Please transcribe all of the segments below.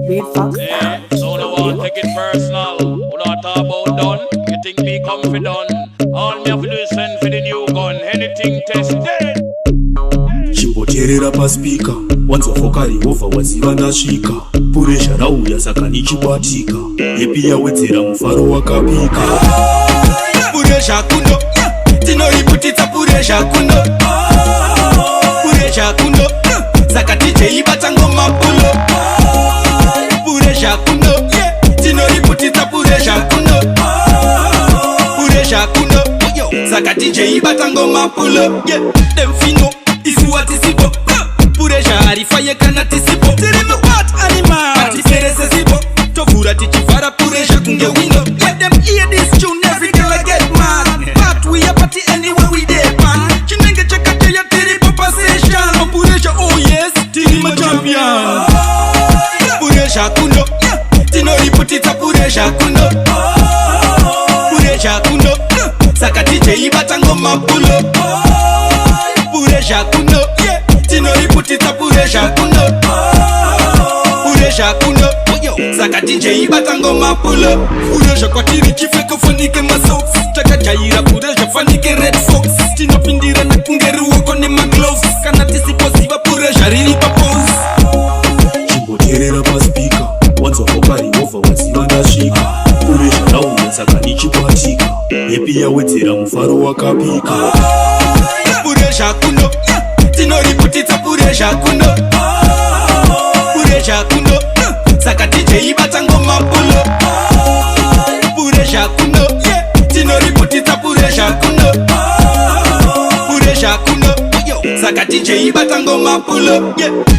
Read Fox. So no one take it personal. We not talk about done. You think me comfy done? All me have to do is send for the new gun. Anything tested. Chimboterera paspika wanza fokari over waziva ndasvika puresha rauya saka nichibatika epi yawedzera mufaro wakapika puresha kuno tinoriputitsa puresha kuno puresha kuno saka ticheibata ngoma pulo puresha kuno tinoriputitsa puresha kuno puresha kuno saka ticheibata ngoma pulo demfino isuwa tisipo puresha harifaye kana tisipo tirime what animal atiserese sipo tovura tichivara puresha kunge window let them hear this tune every girl I get mad but we are party anywhere we dey man chinenge chakache ya tiripo passation oh puresha oh yes tirima champion puresha kuno tinoriputitsa puresha kuno puresha kuno saka ticheibata ngoma pulo puresha kuno tinoriputitsa puresha kuno puresha kuno saka ticheibata ngoma pulo puresha kwatiri chifeka fanike masocks chakajaira puresha fanike red fox tinopindira nakungeruwoko nemagloves kana tisipoziva puresha riri papose chimboterera paspika wanza fokari over waziva ndasvika puresha rauya saka nichibatika epi yawedzera mufaro wakapika puresha kuno tinoriputitsa puresha kuno puresha kuno saka ticheibata ngoma pulo puresha kuno tinoriputitsa puresha kuno puresha kuno saka ticheibata ngoma pulo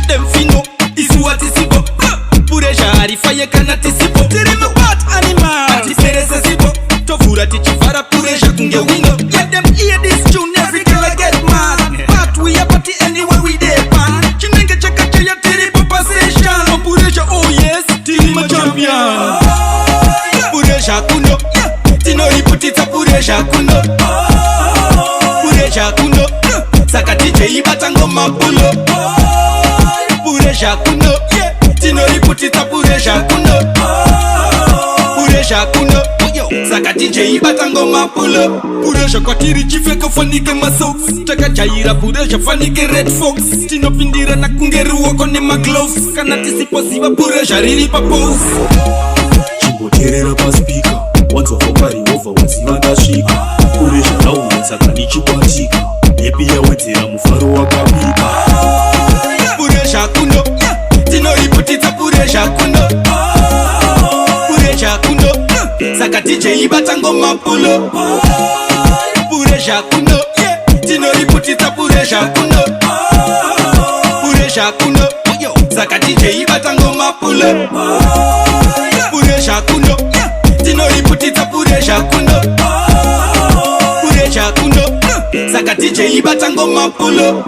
demfino isuwa tisipo puresha harifaye kana tisipo tirime what animal atiserese sipo tovura tichivara puresha kunge window let them hear this tune every girl I get mad but we are party anywhere we dey man chinenge chakache ya tiripo passation oh puresha oh yes tirima champion puresha kuno tinoriputitsa puresha kuno puresha kuno saka ticheibata ngoma pulo puresha kuno tinoriputitsa puresha kuno puresha kuno saka ticheibata ngoma pulo puresha kwatiri chifeka fanike masocks chakajaira puresha fanike red fox tinopindira nakungeruwoko nemagloves kana tisipoziva puresha riri papose chimboterera paspika wanza fokari over waziva ndasvika puresha rauya saka nichibatika epi yawedzera mufaro wakapika puresha kuno tinoriputitsa puresha kuno puresha kuno saka ticheibata ngoma pulo puresha kuno tinoriputitsa puresha kuno puresha kuno saka ticheibata ngoma pulo puresha kuno tinoriputitsa puresha kuno puresha kuno saka ticheibata ngoma pulo